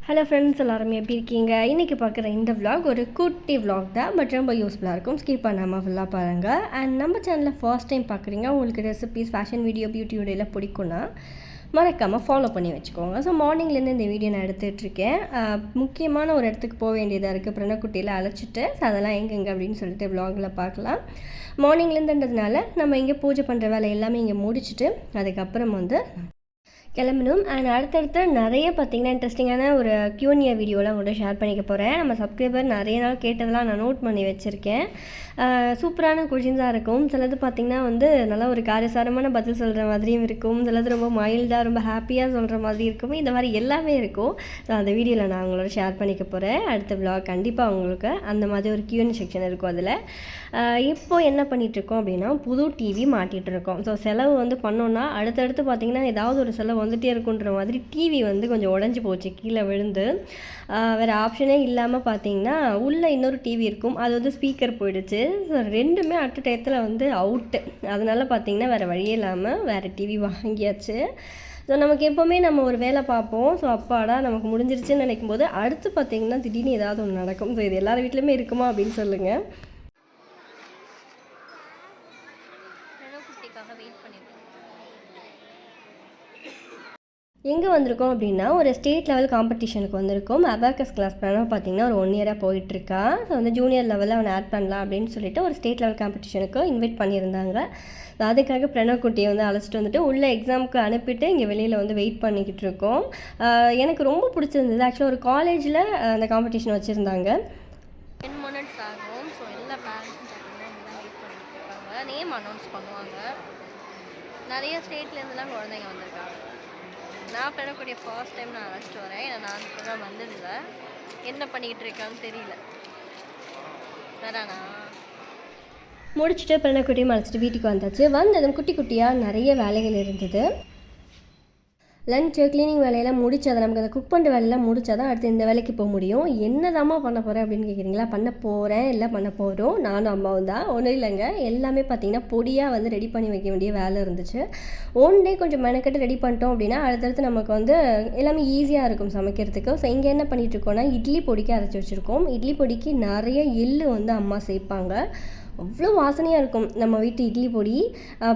Hello friends, எல்லாருமே எப்படி இருக்கீங்க? இன்றைக்கி பார்க்குற இந்த விலாக் ஒரு குட்டி விலாக் தான், பட் ரொம்ப யூஸ்ஃபுல்லாக இருக்கும். ஸ்கிப் பண்ணாமல் ஃபுல்லாக பாருங்கள். அண்ட் நம்ம சேனலில் ஃபர்ஸ்ட் டைம் பார்க்குறீங்க, உங்களுக்கு ரெசிபீஸ், ஃபேஷன் வீடியோ, பியூட்டி வீடியோலாம் பிடிக்கும்னா மறக்காமல் ஃபாலோ பண்ணி வச்சுக்கோங்க. ஸோ மார்னிங்லேருந்து இந்த வீடியோ நான் எடுத்துகிட்ருக்கேன். முக்கியமான ஒரு இடத்துக்கு போக வேண்டியதாக இருக்குது. பிரணக்குட்டியில் அழைச்சிட்டு அதெல்லாம் எங்கெங்கே அப்படின்னு சொல்லிட்டு விலாகில் பார்க்கலாம். மார்னிங்லேருந்துன்றதுனால நம்ம இங்கே பூஜை பண்ணுற வேலை எல்லாமே இங்கே முடிச்சுட்டு அதுக்கப்புறம் கிளம்பணும். அண்ட் அடுத்தடுத்து நிறைய பார்த்திங்கன்னா இன்ட்ரெஸ்டிங்கான ஒரு Q&A வீடியோலாம் கூட ஷேர் பண்ணிக்க போகிறேன். நம்ம சப்ஸ்கிரைபர் நிறைய நாள் கேட்டதெல்லாம் நான் நோட் பண்ணி வச்சுருக்கேன். சூப்பரான கொஷின்ஸாக இருக்கும். சிலது பார்த்திங்கன்னா நல்லா ஒரு காரசாரமான பதில் சொல்கிற மாதிரியும் இருக்கும். சிலது ரொம்ப மைல்டாக ரொம்ப ஹாப்பியாக சொல்கிற மாதிரி இருக்கும். இந்த மாதிரி எல்லாமே இருக்கும். ஸோ அந்த வீடியோவில் நான் உங்களோட ஷேர் பண்ணிக்க போகிறேன். அடுத்த விலாக் கண்டிப்பாக உங்களுக்கு அந்த மாதிரி ஒரு Q&A செக்ஷன் இருக்கும். அதில் இப்போது என்ன பண்ணிகிட்ருக்கோம் அப்படின்னா, புது டிவி மாட்டிகிட்ருக்கோம். ஸோ செலவு பண்ணோன்னா அடுத்தடுத்து பார்த்திங்கன்னா ஏதாவது ஒரு செலவு வந்துகிட்டே இருக்குன்ற மாதிரி டிவி கொஞ்சம் உடஞ்சி போச்சு கீழே விழுந்து. வேறு ஆப்ஷனே இல்லாமல் பார்த்திங்கன்னா உள்ளே இன்னொரு டிவி இருக்கும். அது ஸ்பீக்கர் போயிடுச்சு. ஸோ ரெண்டுமே அட் டயத்தில் அவுட்டு. அதனால் பார்த்திங்கன்னா வேறு வழியே இல்லாமல் வேறு டிவி வாங்கியாச்சு. ஸோ நமக்கு எப்போவுமே நம்ம ஒரு வேலை பார்ப்போம். ஸோ அப்பாடா நமக்கு முடிஞ்சிருச்சுன்னு நினைக்கும் போது அடுத்து பார்த்திங்கன்னா திடீர்னு ஏதாவது ஒன்று நடக்கும். ஸோ இது எல்லார் வீட்லேயுமே இருக்குமா அப்படின்னு சொல்லுங்கள். எங்கே வந்திருக்கோம் அப்படின்னா, ஒரு ஸ்டேட் லெவல் காம்படிஷனுக்கு வந்திருக்கோம். அபாக்கஸ் கிளாஸ் பிளானாக பார்த்திங்கன்னா ஒரு 1 இயராக போயிட்டுருக்கா. ஸோ ஜூனியர் லெவலில் அவனை ஆட் பண்ணலாம் அப்படின்னு சொல்லிட்டு ஒரு ஸ்டேட் லெவல் காம்படிஷனுக்கு இன்வைட் பண்ணியிருந்தாங்க. அதுக்காக பிரணக்குட்டியை அழைச்சிட்டு வந்துட்டு உள்ளே எக்ஸாமுக்கு அனுப்பிட்டு இங்கே வெளியில் வெயிட் பண்ணிக்கிட்டு இருக்கோம். எனக்கு ரொம்ப பிடிச்சிருந்தது. ஆக்சுவலாக ஒரு காலேஜில் அந்த காம்படிஷன் வச்சுருந்தாங்க. 10 மினிட்ஸ் ஆகும். ஸோ எல்லா பேரண்ட்ஸும் பார்த்திங்கன்னா இங்கே தான் வெயிட் பண்ணிட்டு இருக்காங்க. நேம் அனௌன்ஸ் பண்ணுவாங்க. நிறைய ஸ்டேட்லேருந்துலாம் குழந்தைங்க வந்திருக்காங்க. நான் பிறக்கூடிய ஃபர்ஸ்ட் டைம் நான் அழைச்சிட்டு வரேன். ஏன்னா நான் ப்ரோக்ராம் வந்ததில்லை. என்ன பண்ணிக்கிட்டு இருக்கான்னு தெரியல. வரானா முடிச்சுட்டு பிறனக்குட்டியும் அழைச்சிட்டு வீட்டுக்கு வந்தாச்சு. வந்ததும் குட்டி குட்டியாக நிறைய வேலைகள் இருந்தது. லஞ்சு க்ளீனிங் வேலையெல்லாம் முடிச்சு அதை நமக்கு அதை குக் பண்ணுற வேலையெல்லாம் முடிச்சா தான் அடுத்து இந்த வேலைக்கு போக முடியும். என்னதாம்மா பண்ண போகிறேன் அப்படின்னு கேட்குறீங்களா? பண்ண போகிறேன், இல்லை பண்ண போகிறோம். நானும் அம்மாவும் தான். ஒன்றும் இல்லைங்க, எல்லாமே பார்த்திங்கன்னா பொடியாக ரெடி பண்ணி வைக்க வேண்டிய வேலை இருந்துச்சு. ஒன் டே கொஞ்சம் மெனக்கட்டு ரெடி பண்ணிட்டோம் அப்படின்னா அடுத்தடுத்து நமக்கு எல்லாமே ஈஸியாக இருக்கும் சமைக்கிறதுக்கு. ஸோ இங்கே என்ன பண்ணிகிட்ருக்கோன்னா, இட்லி பொடிக்கு அரைச்சி வச்சுருக்கோம். இட்லி பொடிக்கு நிறைய எள்ளு அம்மா சேர்ப்பாங்க. அவ்வளோ வாசனையாக இருக்கும் நம்ம வீட்டு இட்லி பொடி.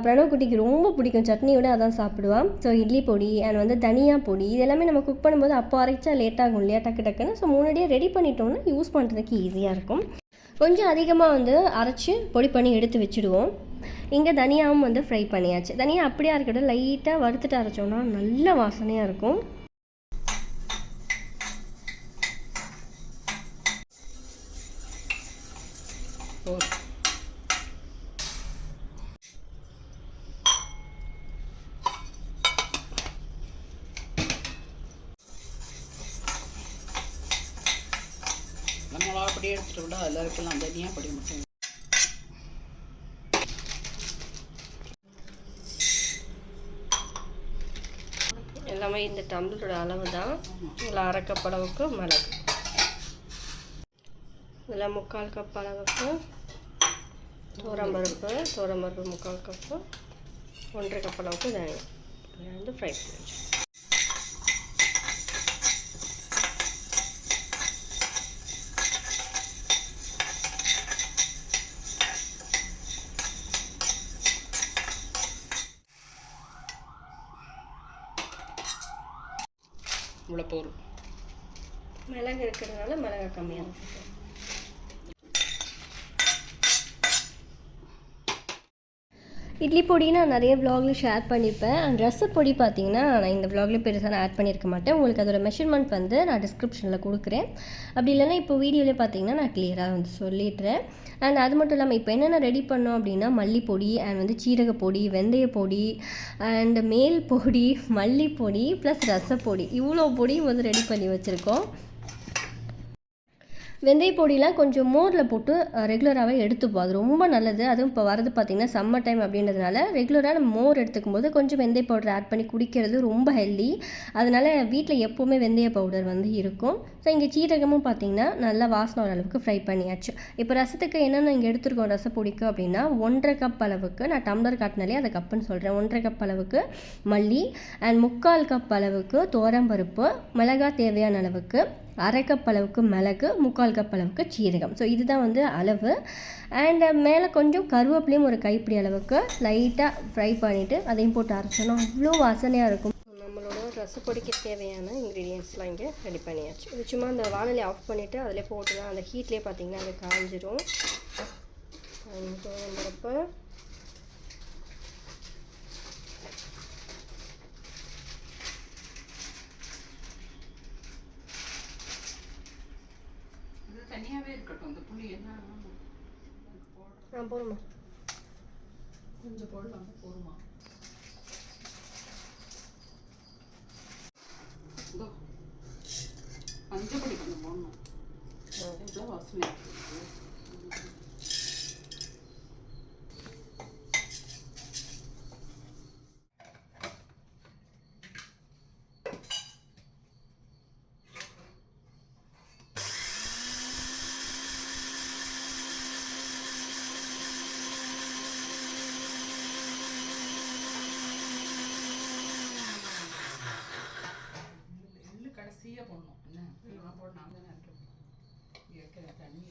பிரணவக்குட்டிக்கு ரொம்ப பிடிக்கும். சட்னியோட அதான் சாப்பிடுவான். ஸோ இட்லி பொடி அண்ட் தனியா பொடி இது எல்லாமே நம்ம குக் பண்ணும்போது அப்போ அரைச்சா லேட் ஆகும் இல்லையா, டக்கு டக்குன்னு. ஸோ முன்னாடியே ரெடி பண்ணிட்டோம்னா யூஸ் பண்ணுறதுக்கு ஈஸியாக இருக்கும். கொஞ்சம் அதிகமாக அரைச்சி பொடி பண்ணி எடுத்து வச்சுடுவோம். இங்கே தனியாவும் ஃப்ரை பண்ணியாச்சு. தனியாக அப்படியே இருக்கட்டும், லைட்டாக வறுத்துட்டு அரைச்சோன்னா நல்ல வாசனையாக இருக்கும். நம்மளா அப்படியே எடுத்துகிட்டு விட அதில் இருக்கலாம். தனியாக படி மட்டும் எல்லாமே இந்த டம்ளரோட அளவு தான். இதில் 1/2 கப் அளவுக்கு மிளகு, இதில் 3/4 கப் அளவுக்கு தோரம்பருப்பு 3/4 கப்பு, 1/2 கப் அளவுக்கு தனியாக ஃப்ரை பண்ணி இவ்வளோ போதும். மிளகு இருக்கிறதுனால மிளகு கம்மியாக இருக்கும். இட்லி பொடி நான் நிறைய விலாகில் ஷேர் பண்ணியிருப்பேன். அண்ட் ரச பொடி பார்த்திங்கன்னா நான் இந்த விலாகில் பெருசாக நான் ஆட் பண்ணியிருக்க மாட்டேன். உங்களுக்கு அதோட மெஷர்மெண்ட் நான் டிஸ்கிரிப்ஷனில் கொடுக்குறேன். அப்படி இல்லைன்னா இப்போ வீடியோவில் பார்த்திங்கன்னா நான் கிளியராக சொல்லிடுறேன். அண்ட் அது மட்டும் இல்லாமல் இப்போ என்னென்ன ரெடி பண்ணோம் அப்படின்னா, மல்லிப்பொடி அண்ட் சீரகப்பொடி, வெந்தய பொடி அண்ட் மேல் பொடி, மல்லிப்பொடி ப்ளஸ் ரசப்பொடி, இவ்வளோ பொடி ரெடி பண்ணி வச்சுருக்கோம். வெந்தய பொடிலாம் கொஞ்சம் மோரில் போட்டு ரெகுலராகவே எடுத்துப்போம். அது ரொம்ப நல்லது. அதுவும் இப்போ வரது பார்த்திங்கன்னா சம்மர் டைம் அப்படின்றதுனால ரெகுலராக நம்ம மோர் எடுத்துக்கும் போது கொஞ்சம் வெந்தய பவுடர் ஆட் பண்ணி குடிக்கிறது ரொம்ப ஹெல்தி. அதனால் வீட்டில் எப்போவுமே வெந்தய பவுடர் வந்து இருக்கும். ஸோ இங்கே சீரகமும் பார்த்திங்கன்னா நல்லா வாசனை ஓரளவுக்கு ஃப்ரை பண்ணியாச்சு. இப்போ ரசத்துக்கு என்னென்ன இங்கே எடுத்துருக்கோம் ரசப்பொடிக்கு அப்படின்னா 1.5 கப் அளவுக்கு, நான் டம்ளர் காட்டினாலே அதை கப்புன்னு சொல்கிறேன், 1.5 கப் அளவுக்கு மல்லி அண்ட் 3/4 கப் அளவுக்கு துவரம்பருப்பு, மிளகாய் தேவையான அளவுக்கு, 1/2 கப் அளவுக்கு மிளகு, 3/4 கப் அளவுக்கு சீரகம். ஸோ இதுதான் வந்து அளவு. அண்ட் மேலே கொஞ்சம் கருவேப்பிலையும் ஒரு கைப்பிடி அளவுக்கு லைட்டாக ஃப்ரை பண்ணிவிட்டு அதையும் போட்டு அரைச்சோன்னா அவ்வளோ வாசனையாக இருக்கும். நம்மளோட ரசப்பொடிக்கு தேவையான இன்க்ரீடியன்ஸ்லாம் இங்கே ரெடி பண்ணியாச்சு. இது சும்மா அந்த வானொலி ஆஃப் பண்ணிவிட்டு அதில் போட்டுலாம் அந்த ஹீட்லேயே பார்த்திங்கன்னா அது காஞ்சிரும். துவரம்பருப்பு, தனியாகவே இருக்கட்டும். அந்த புளி என்ன போடுமா, கொஞ்சம் போடலாம், போடுமா. மஞ்சப்பொடி கொஞ்சம் போடணும். எவ்வளோ வாசனை. கடைசியாக போடணும். என்ன நான் போட நான் தானே இருக்கிற தண்ணி.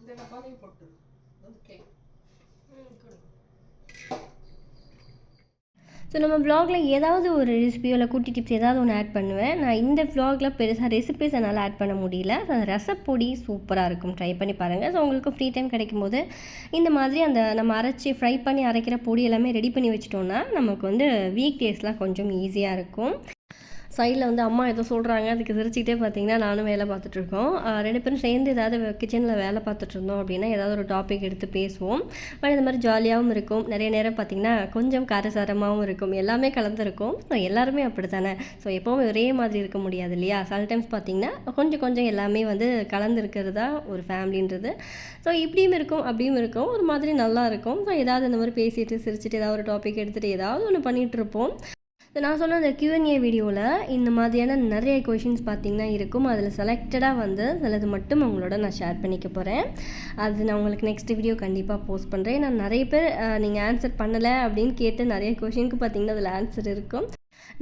இந்த டப்பாலையும் போட்டு ஓகே. ஸோ நம்ம வ்ளாகில் ஏதாவது ஒரு ரெசிபியோ இல்லை குட்டி டிப்ஸ் ஏதாவது ஒன்று ஆட் பண்ணுவேன். நான் இந்த வ்ளாகில் பெருசாக ரெசிபிஸ் என்னால் ஆட் பண்ண முடியல. ஸோ அந்த ரசப்பொடி சூப்பராக இருக்கும், ட்ரை பண்ணி பாருங்கள். ஸோ உங்களுக்கு ஃப்ரீ டைம் கிடைக்கும் போது இந்த மாதிரி அந்த நம்ம அரைச்சி ஃப்ரை பண்ணி அரைக்கிற பொடி எல்லாமே ரெடி பண்ணி வச்சிட்டோன்னா நமக்கு வந்து வீக் டேஸ்லாம் கொஞ்சம் ஈஸியாக இருக்கும். சைடில் வந்து அம்மா ஏதோ சொல்கிறாங்க, அதுக்கு சிரிச்சிக்கிட்டே பார்த்தீங்கன்னா நானும் வேலை பார்த்துட்ருக்கோம். 2 பேரும் சேர்ந்து ஏதாவது கிச்சனில் வேலை பார்த்துட்ருந்தோம் அப்படின்னா ஏதாவது ஒரு டாபிக் எடுத்து பேசுவோம். பட் இந்த மாதிரி ஜாலியாகவும் இருக்கும். நிறைய நேரம் பார்த்திங்கன்னா கொஞ்சம் காரசாரமாகவும் இருக்கும், எல்லாமே கலந்துருக்கும். ஸோ எல்லாருமே அப்படி தானே. ஸோ எப்போவும் ஒரே மாதிரி இருக்க முடியாது இல்லையா. சம்டைம்ஸ் பார்த்திங்கன்னா கொஞ்சம் கொஞ்சம் எல்லாமே வந்து கலந்துருக்கிறது தான் ஒரு ஃபேமிலின்றது. ஸோ இப்படியும் இருக்கும் அப்படியும் இருக்கும், ஒரு மாதிரி நல்லா இருக்கும். ஸோ ஏதாவது இந்த மாதிரி பேசிட்டு சிரிச்சிட்டு ஏதாவது ஒரு டாபிக் எடுத்துகிட்டு ஏதாவது ஒன்று பண்ணிகிட்ருப்போம். நான் சொன்ன அந்த Q&A வீடியோவில் இந்த மாதிரியான நிறைய கொஷின்ஸ் பார்த்திங்கன்னா இருக்கும். அதில் செலக்டடாக வந்து சிலது மட்டும் உங்களோட நான் ஷேர் பண்ணிக்க போகிறேன். அது நான் உங்களுக்கு நெக்ஸ்ட் வீடியோ கண்டிப்பாக போஸ்ட் பண்ணுறேன். நான் நிறைய பேர் நீங்கள் ஆன்சர் பண்ணலை அப்படின்னு கேட்டு நிறைய கொஷினுக்கு பார்த்திங்கன்னா அதில் ஆன்சர் இருக்கும்.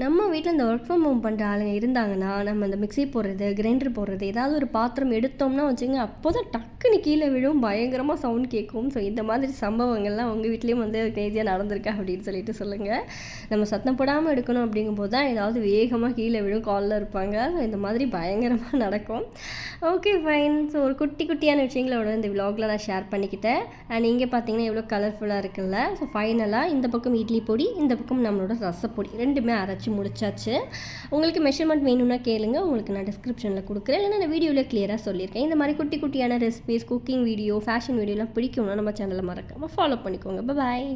நம்ம வீட்டில் இந்த ஒர்க் ஃப்ரம் ஹோம் பண்ணுற ஆளுங்க இருந்தாங்கன்னா நம்ம இந்த மிக்ஸி போடுறது, கிரைண்டர் போடுறது, ஏதாவது ஒரு பாத்திரம் எடுத்தோம்னா வச்சுங்க அப்போ தான் டக்குன்னு கீழே விழும், பயங்கரமாக சவுண்ட் கேட்கும். ஸோ இந்த மாதிரி சம்பவங்கள்லாம் உங்கள் வீட்லேயும் வந்து கிரேசியாக நடந்திருக்கா அப்படின்னு சொல்லிட்டு சொல்லுங்கள். நம்ம சத்தம் போடாமல் எடுக்கணும் அப்படிங்கும்போது தான் ஏதாவது வேகமாக கீழே விழும், காலில் இருப்பாங்க. ஸோ இந்த மாதிரி பயங்கரமாக நடக்கும். Okay fine. ஸோ ஒரு குட்டி குட்டியான விஷயங்களோட இந்த விலாகில் நான் ஷேர் பண்ணிக்கிட்டேன். அண்ட் இங்கே பார்த்தீங்கன்னா எவ்வளோ கலர்ஃபுல்லாக இருக்குல்ல. ஸோ ஃபைனலாக இந்த பக்கம் இட்லி பொடி, இந்த பக்கம் நம்மளோட ரசப்பொடி ரெண்டுமே அரைச்சி முடிச்சாச்சு. உங்களுக்கு மெஷர்மெண்ட் வேணும்னா கேளுங்க, உங்களுக்கு நான் டிஸ்கிரிப்ஷனில் கொடுக்குறேன். இல்லைன்னா நான் வீடியோவில் கிளியராக சொல்லியிருக்கேன். இந்த மாதிரி குட்டி குட்டியான ரெசிபிஸ், குக்கிங் வீடியோ, ஃபேஷன் வீடியோலாம் பிடிக்கும்னா நம்ம சேனலை மறக்காமல் ஃபாலோ பண்ணிக்கோங்க. பாய்.